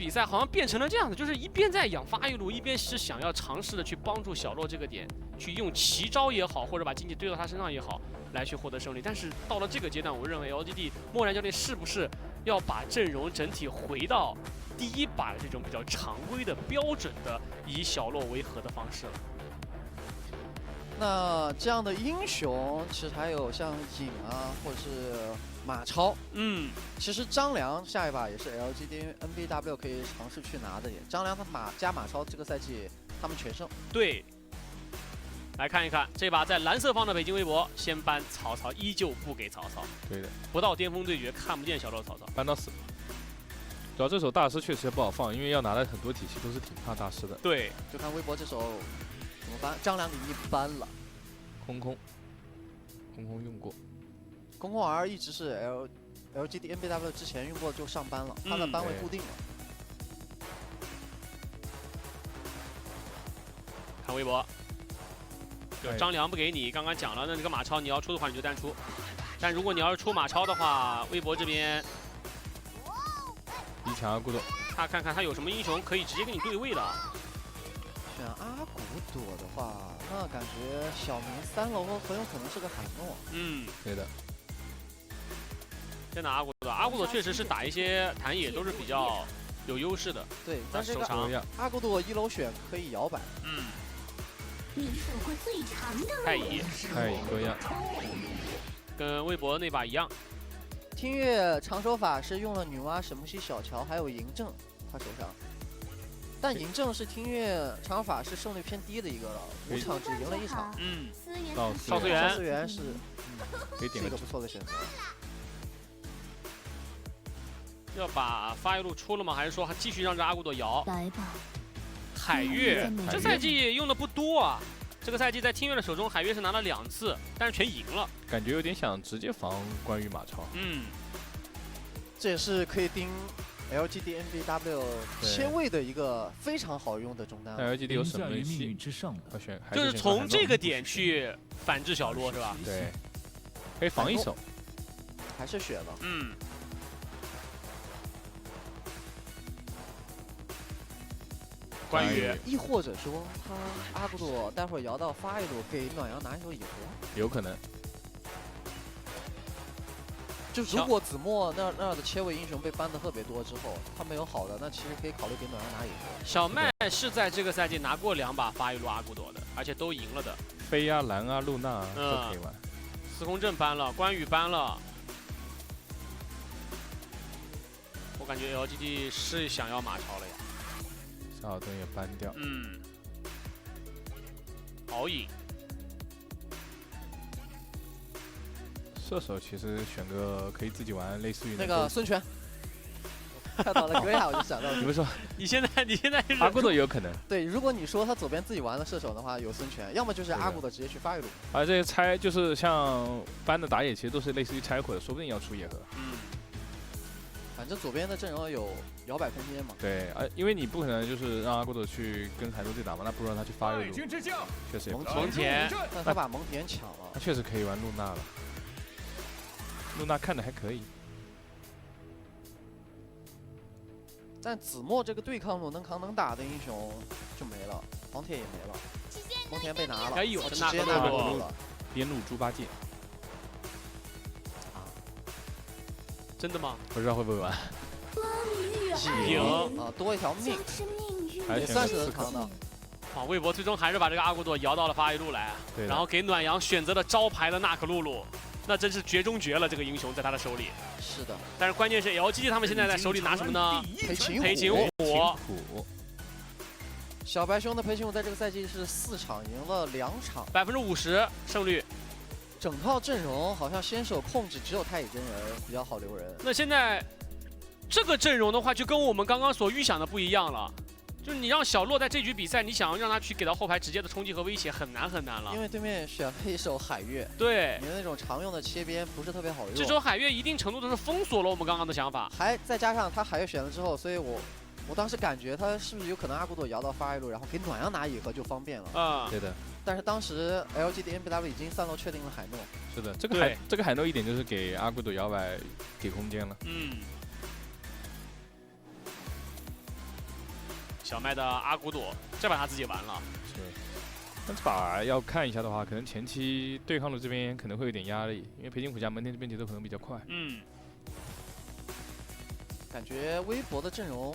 比赛好像变成了这样的，就是一边在养发育路，一边是想要尝试的去帮助小洛这个点，去用奇招也好，或者把经济堆到他身上也好，来去获得胜利。但是到了这个阶段，我认为 LGD 漠然教练是不是要把阵容整体回到第一把的这种比较常规的标准的以小洛为核的方式了？那这样的英雄，其实还有像影啊，或者是马超。其实张良下一把也是 LGD NBW 可以尝试去拿的耶。张良他马超这个赛季他们全胜。对。来看一看这把在蓝色方的北京微博，先搬曹操，依旧不给曹操。对的，不到巅峰对决看不见小洛曹操，搬到死。主要这手大师确实不好放，因为要拿来很多体系都是挺怕大师的。对，就看微博这手怎么搬。张良已经搬了，空用过，空空 R 一直是 LGD NBW 之前用过就上班了，他的班位固定了。看微博，就张良不给你，刚刚讲了，那这个马超你要出的话你就单出，但如果你要是出马超的话，微博这边一强阿古朵，他看看他有什么英雄可以直接跟你对位的。选阿古朵的话，那感觉小明3楼很有可能是个海诺。对的。先打阿古朵，阿古朵确实是打一些弹野都是比较有优势的。对，但这个阿古朵1楼选可以摇摆。你数过最长的太乙各样，跟微博那把一样。听乐长手法是用了女娲、沈木溪、小乔还有嬴政他手上，但嬴政是听乐长手法是胜率偏低的一个了，5场只赢了1场。赵思源是可以点一个不错的选择。要把发育路出了吗？还是说继续让这阿古朵摇？来吧。海月这赛季用的不多啊，这个赛季在听乐的手中，海月是拿了2次，但是全赢了。感觉有点想直接防关羽马超。这也是可以盯 LGD NBW 切位的一个非常好用的中单。LGD 有什么命运之上的，就是从这个点去反制小洛是吧？对，可以防一手，还是血了。关羽，亦或者说他阿古朵待会儿摇到发一路给暖阳拿一手野合，有可能。就如果子墨那样的切位英雄被搬的特别多之后，他没有好的，那其实可以考虑给暖阳拿野合。小麦是在这个赛季拿过2把发育路阿古朵的，而且都赢了的。飞啊、蓝啊、露娜都可以玩。司空震搬了，关羽搬了。我感觉 LGD 是想要马超了呀。沙尔顿也搬掉。敖影。射手其实选个可以自己玩，类似于那个孙权。看到了哥呀，我就想到。你们说，你现在阿古朵有可能。对，如果你说他左边自己玩的射手的话，有孙权，要么就是阿古朵直接去发育路。而这些拆就是像搬的打野，其实都是类似于拆火的，说不定要出野合。反正左边的阵容有摇摆空间嘛。对，因为你不可能就是让阿古朵去跟海诺对打嘛，那不如让他去发育路。确实也不错。蒙恬，但他把蒙恬抢了。他确实可以玩露娜了。露娜看的还可以。但子墨这个对抗路能扛能打的英雄就没了，黄铁也没了，蒙恬被拿了，哎呦，直接拿路了。边路猪八戒。真的吗？不知道会不会玩。赢啊，多一条命，也算是能扛的。魏博最终还是把这个阿古朵摇到了发育路来，然后给暖阳选择了招牌的纳克露露，那真是绝中绝了，这个英雄在他的手里。是的，但是关键是 LGD 他们现在在手里拿什么呢？裴擒虎。小白兄的裴擒虎在这个赛季是4场赢了2场，50%胜率。整套阵容好像先手控制只有太乙真人比较好留人。那现在这个阵容的话，就跟我们刚刚所预想的不一样了。就是你让小洛在这局比赛，你想要让他去给到后排直接的冲击和威胁，很难了。因为对面选了一手海月，对，你的那种常用的切边不是特别好用。这手海月一定程度的是封锁了我们刚刚的想法，还再加上他海月选了之后，所以我当时感觉他是不是有可能阿古朵摇到发育路，然后给暖阳拿野合就方便了。对的。但是当时 LGD NBW 已经3楼确定了海诺。是的，这个海诺一点就是给阿古朵摇摆给空间了。小麦的阿古朵，这把他自己完了。是。但这把要看一下的话，可能前期对抗路这边可能会有点压力，因为北京虎加蒙恬这边节奏可能比较快。感觉微博的阵容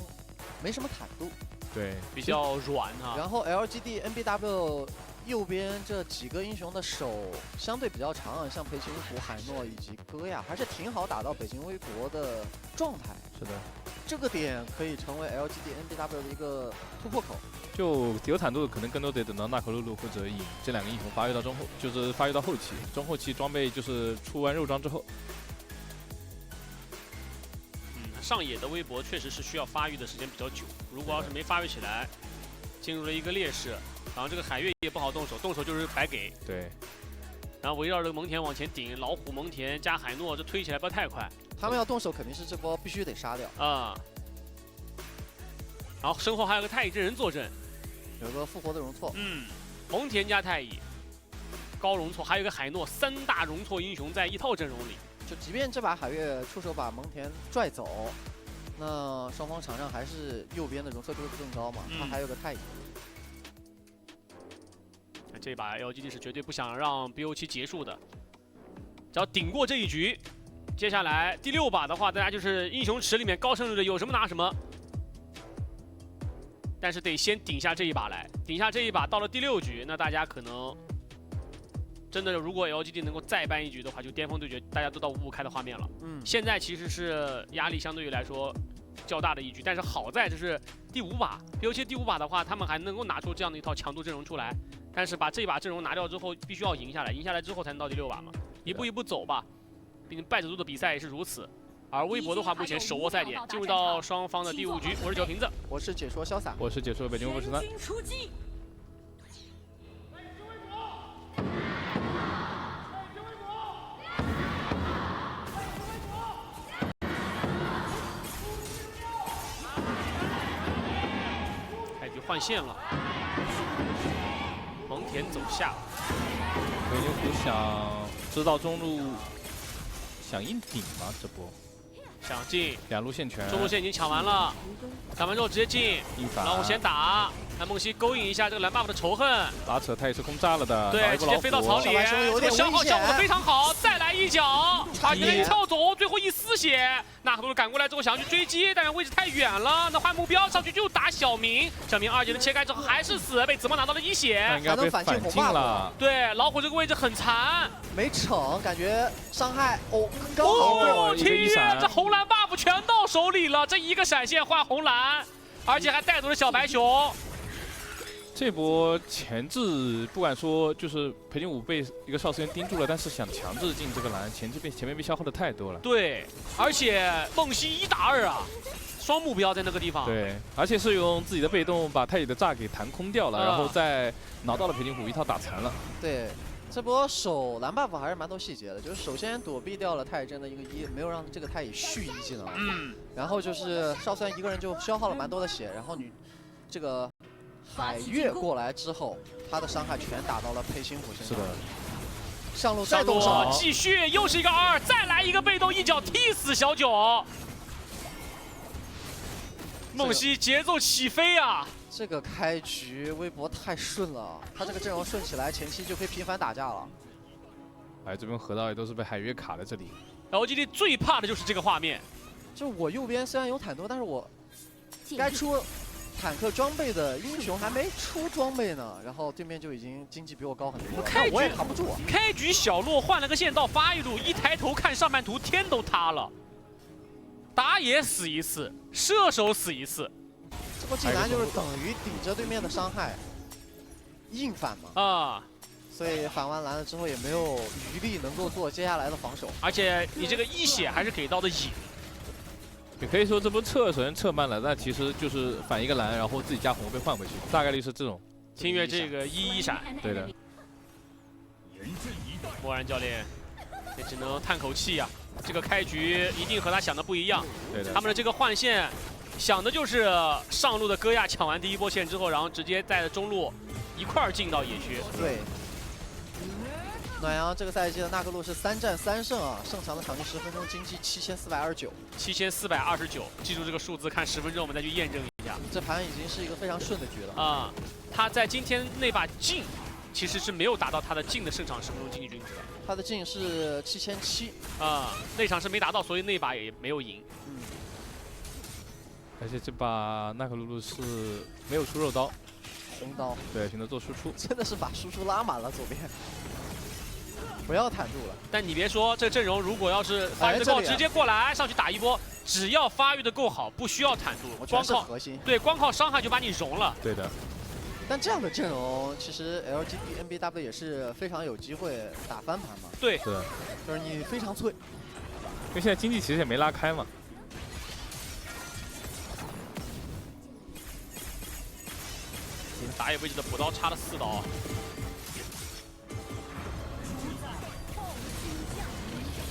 没什么坦度，对，比较软啊。然后 LGD NBW 右边这几个英雄的手相对比较长，像裴擒虎、海诺以及戈亚，还是挺好打到北京微博的状态。是的，这个点可以成为 LGD NBW 的一个突破口。就有坦度，可能更多得等到纳可露露或者影这两个英雄发育到中后，就是发育到后期，中后期装备就是出完肉装之后。上野的微博确实是需要发育的时间比较久，如果要是没发育起来，进入了一个劣势，然后这个海月也不好动手，动手就是白给。对。然后围绕着蒙恬往前顶，老虎蒙恬加海诺，这推起来不要太快。他们要动手，肯定是这波必须得杀掉啊。然后身后还有个太乙真人坐镇，有个复活的容错。蒙恬加太乙，高容错，还有一个海诺，3大容错英雄在一套阵容里。就即便这把海月出手把蒙恬拽走，那双方场上还是右边的容错度更高嘛，他还有个太乙。这把 LGD 是绝对不想让 BO7 结束的，只要顶过这一局，接下来第6把的话，大家就是英雄池里面高胜率的有什么拿什么。但是得先顶下这一把来，顶下这一把到了第6局，那大家可能真的如果 LGD 能够再扳一局的话，就巅峰对决，大家都到5-5开的画面了。现在其实是压力相对于来说较大的一局，但是好在这是第5把 ，BO7 第5把的话，他们还能够拿出这样的一套强度阵容出来。但是把这一把阵容拿掉之后，必须要赢下来，赢下来之后才能到第6把嘛，一步一步走吧。毕竟败者多的比赛也是如此。而微博的话，目前手握赛点，进入到双方的第5局。我是酒瓶子，我是解说潇洒，我是解说北京53。开局换线了，蒙恬走下，北京虎想知道中路想硬顶吗？这波想进2路线全，中路线已经抢完了，抢完之后直接进，老虎先打，那梦溪勾引一下这个蓝 buff 的仇恨，拉扯他也是空炸了的，对，直接飞到草里，消耗效果非常好，再来一脚，而且一跳走，最后一丝血，纳可露露赶过来之后想要去追击，但是位置太远了，那换目标上去就打小明，小明2级的切开之后还是死，被子墨拿到了1血，应该被反进了，对，老虎这个位置很残，没逞，感觉伤害刚好天呀，这红蓝 buff 全到手里了，这一个闪现换红蓝，而且还带走了小白熊。这波前置不管说就是裴擒虎被一个少司员盯住了，但是想强制进这个蓝，前面被消耗的太多了。对，而且梦溪1打2啊，双目标在那个地方。对，而且是用自己的被动把太乙的炸给弹空掉了，然后再挠到了裴擒虎，一套打残了。对。这波手蓝 buff 还是蛮多细节的，就是首先躲避掉了太乙真的一个1，没有让这个太乙续1技能。然后就是少司员一个人就消耗了蛮多的血，然后你这个海月过来之后，他的伤害全打到了裴擒虎身上。是的。上路再动手，继续又是一个2，再来一个被动一脚踢死小九。梦溪节奏起飞啊！这个开局微博太顺了，他这个阵容顺起来，前期就可以频繁打架了。哎，这边河道也都是被海月卡在这里。LGD 最怕的就是这个画面，就我右边虽然有坦度，但是我该出坦克装备的英雄还没出装备呢，然后对面就已经经济比我高很多，我也扛不住。开局小洛换了个线到发育路，一抬头看上半图，天都塌了。打野死1次，射手死1次。这波技能就是等于顶着对面的伤害，硬反嘛。啊，所以反完蓝了之后也没有余力能够做接下来的防守。而且你这个1血还是给到的野。也可以说这波撤首先撤慢了，但其实就是反一个蓝，然后自己加红被换回去，大概率是这种。清月这个1-1闪，对的。默然教练也只能叹口气呀。这个开局一定和他想的不一样。对的。他们的这个换线，想的就是上路的戈亚抢完第1波线之后，然后直接带着中路一块儿进到野区。对。暖阳这个赛季的纳克路是3战3胜啊，胜场的场均10分钟经济7429。7429，记住这个数字，看10分钟我们再去验证一下。下。这盘已经是一个非常顺的局了啊、他在今天那把镜其实是没有达到他的镜的胜场10分钟经济均值的。他的镜是7700那场是没达到，所以那把也没有赢。而且这把纳可露露是没有出肉刀，红刀，对，选择做输出，真的是把输出拉满了左边，不要坦住了。但你别说，这阵容如果要是发育的够，直接过来上去打一波，只要发育的够好，不需要坦住，光靠核心，对，光靠伤害就把你融了。对的。但这样的阵容，其实 LGD NBW 也是非常有机会打翻盘嘛。对，对，就是你非常脆，因为现在经济其实也没拉开嘛。打野位置的补刀插了4刀。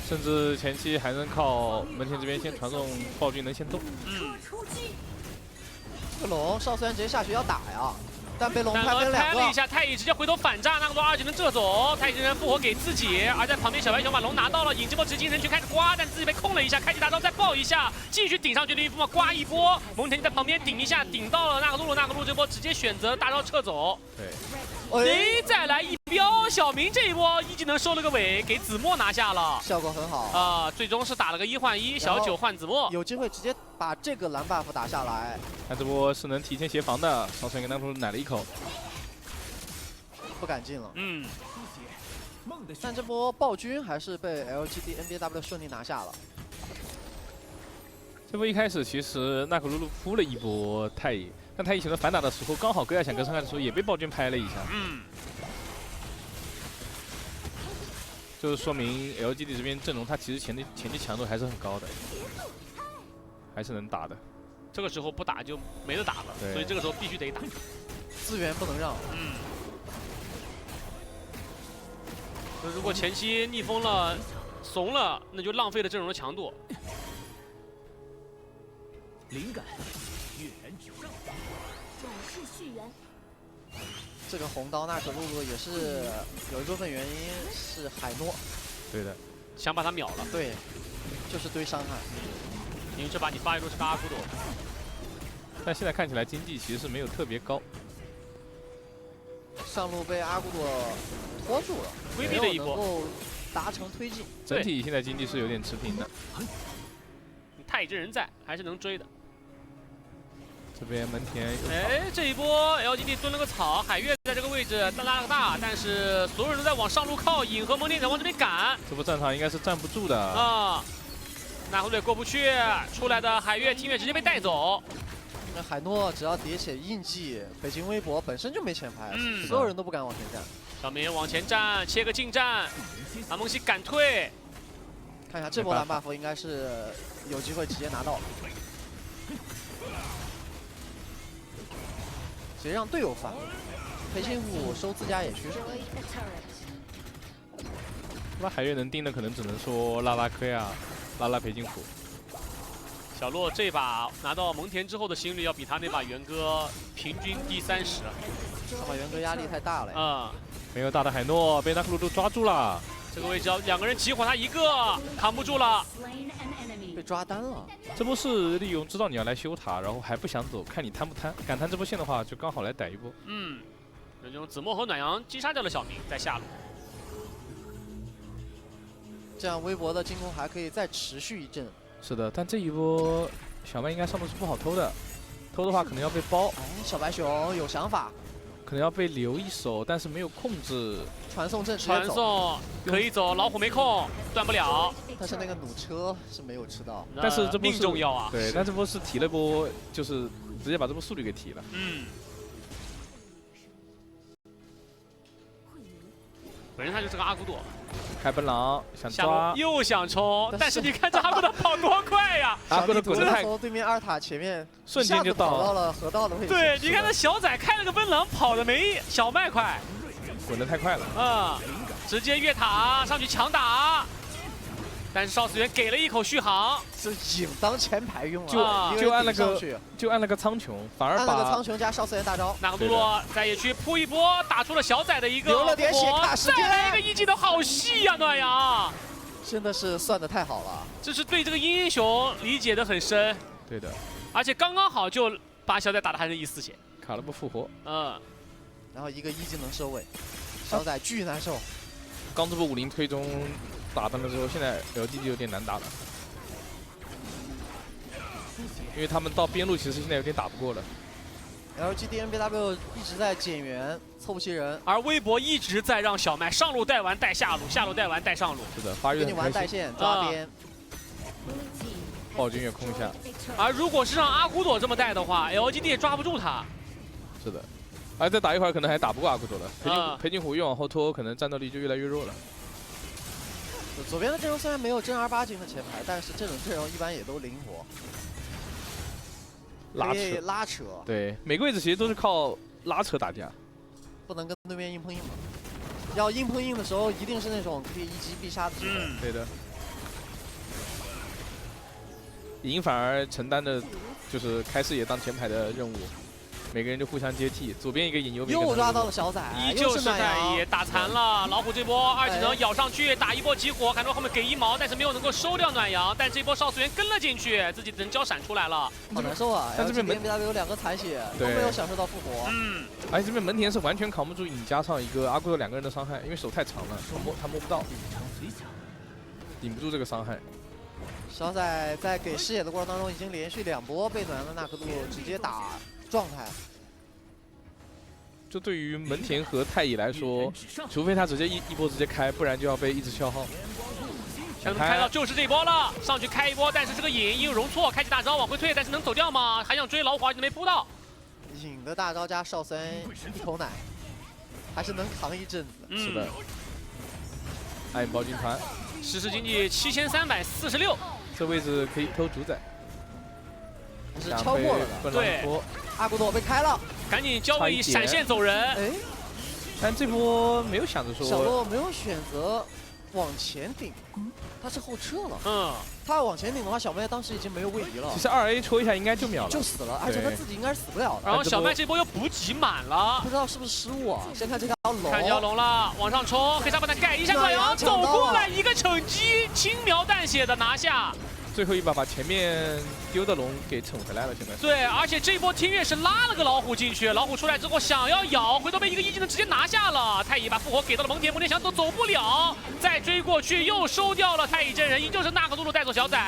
甚至前期还能靠门前这边先传送暴君能先动。这个龙少虽然直接下去要打呀，但被龙拍了2个。了一下，太乙直接回头反炸，那个多2技能射走，太乙人复活给自己，而在旁边小白熊把龙拿到了，引这波直接人群开始刮，但自己被控了一下，开启大招再爆一下，继续顶上去的一波嘛，刮一波，蒙恬在旁边顶一下，顶到了那个露露，那个露这波直接选择大招撤走。对，再来一标，小明这一波1技能收了个尾，给子墨拿下了，效果很好最终是打了个1换1，小9换子墨，有机会直接把这个蓝 buff 打下来。看这波是能提前协防的，少帅跟当初奶了一口，不敢进了。但这波暴君还是被 LGD NBW 顺利拿下了。这波一开始其实纳可露露扑了一波太乙，但太乙选择反打的时候，刚好戈亚想跟上来的时候也被暴君拍了一下。就是说明 LGD 这边阵容，它其实前期强度还是很高的，还是能打的。这个时候不打就没得打了，所以这个时候必须得打，资源不能让。如果前期逆风了、怂了，那就浪费了阵容的强度。灵感跃然纸上，转世续缘。这个红刀纳可露露也是有一部分原因是海诺，对的，想把他秒了。对，就是堆伤害。因为这把你发育路是个阿古朵，但现在看起来经济其实是没有特别高。上路被阿古朵拖住了，规避了一波，能够达成推进。整体现在经济是有点持平的。太乙真人在，还是能追的。这边门田，这一波 LGD 蹲了个草，海月在这个位置拉了个大，但是所有人都在往上路靠，影和蒙恬在往这边赶。这波战场应该是站不住的那后队过不去，出来的海月、听月直接被带走。那海诺只要叠起印记，北京微博本身就没前排，所有人都不敢往前站。小明往前站，切个近战，把梦溪赶退。看一下这波蓝 buff 应该是有机会直接拿到，直接让队友反。裴擒虎收自家野区。那海月能盯的可能只能说拉拉科呀，拉裴擒虎。小洛这把拿到蒙恬之后的心率要比他那把元歌平均低30。这把元歌压力太大了。没有大的海诺被纳可露露抓住了。这个位置要2个人集火他一个，扛不住了，被抓单了。这波是利用知道你要来修塔，然后还不想走，看你贪不贪。敢贪这波线的话，就刚好来逮一波。这种子墨和暖阳击杀掉了小明，在下路。这样微博的进攻还可以再持续一阵。是的，但这一波小麦应该上路是不好偷的，偷的话可能要被包。小白熊有想法，可能要被留一手，但是没有控制。传送阵传送可以走，老虎没控，断不了。但是那个弩车是没有吃到。但是这波命重要啊。对，但这波是提了波，就是直接把这波速率给提了。本身他就是个阿古朵。开奔狼想抓，又想冲，但是你看这阿古朵跑多快呀！阿古朵滚得太，从对面2塔前面瞬间就到了河道的位置。对，你看那小仔开了个奔狼，跑的没小麦快，滚得太快了。直接越塔上去强打，但是少司元给了一口续航，是影当前排用啊，就按了个苍穹，反而把按了个苍穹加少司元大招。那个露露在野区扑一波，打出了小仔的一个留了点血卡时间，再来一个1技能，好细呀，暖阳，真的是算得太好了。这是对这个英雄理解的很深。对的，而且刚刚好就把小仔打的还是1丝血。卡了波复活，然后一个一技能收尾，小仔巨难受。刚这波50推中打断了之后，现在 LGD 有点难打了，因为他们到边路其实现在有点打不过了。LGD NBW 一直在减员凑不齐人，而微博一直在让小麦上路带完带下路，下路带完带上路。是的，8月跟你玩带线抓边。暴君也空一下。而如果是让阿古朵这么带的话 ，LGD 也抓不住他。是的，而再打一会儿可能还打不过阿古朵了。裴景虎越往后拖，可能战斗力就越来越弱了。左边的阵容虽然没有正儿八经的前排，但是这种阵容一般也都灵活。拉扯。对，每个位置其实都是靠拉扯打架，不能跟对面硬碰硬嘛。要硬碰硬的时候，一定是那种可以一击必杀的时候。对的。赢反而承担的就是开视野当前排的任务，每个人就互相接替，左边一个引，右边一个。又抓到了小仔，依旧是在野打残了老虎这波2技能咬上去，打一波集火，看到后面给1毛，但是没有能够收掉暖阳，但这波少资源跟了进去，自己人交闪出来了，好难受啊！但这边门 BW 有2个残血，都没有享受到复活。而且这边门田是完全扛不住引加上一个阿古朵2个人的伤害，因为手太长了，他摸不到，顶不住这个伤害。小仔在给视野的过程当中，已经连续2波被暖阳的纳克杜直接打状态。这对于门田和太乙来说，除非他直接一波直接开，不然就要被一直消耗。想开到就是这波了，上去开一波，但是这个引因为容错，开启大招往回退，但是能走掉吗？还想追老虎，没扑到。引的大招加少森一口奶，还是能扛一阵子。是的。暗影暴君团，实时经济7346。这位置可以偷主宰，是超过了的。对，阿古朵被开了，赶紧交位闪现走人。哎，但这波没有想着说，小洛没有选择往前顶，他是后撤了。他要往前顶的话，小麦当时已经没有位移了。其实2A 戳一下应该就秒了，就死了，而且他自己应该是死不了的。然后小麦这波又补给满了，不知道是不是失误啊？先看这条龙，看条龙了，往上冲，黑沙把他盖一下暖阳，走过来一个惩击，轻描淡写的拿下。最后一把把前面丢的龙给惩回来了，现在。对，而且这一波听月是拉了个老虎进去，老虎出来之后想要咬，回头被一个一技能直接拿下了。太乙把复活给到了蒙恬，蒙恬想走走不了，再追过去又收掉了太乙真人，依旧是纳克杜鲁带走小仔。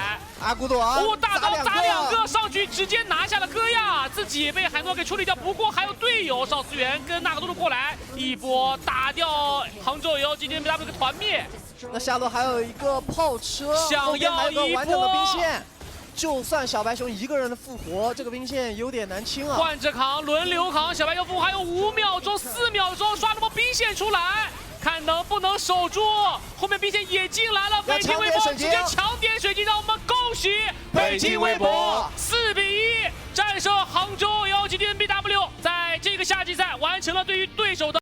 阿古朵，大招砸2个上去，直接拿下了戈亚，自己也被海诺给处理掉。不过还有队友少思源跟纳克杜鲁过来，一波打掉杭州 LGD NBW 的团灭。那下路还有一个炮车，想要一完整的兵线，就算小白熊一个人的复活，这个兵线有点难清啊。换着扛，轮流扛，小白熊复活还有5秒钟、4秒钟，刷了波兵线出来，看能不能守住。后面兵线也进来了，北京微博直接强点水晶，让我们恭喜北京微博4比1战胜杭州 LGD NBW，在这个夏季赛完成了对于对手的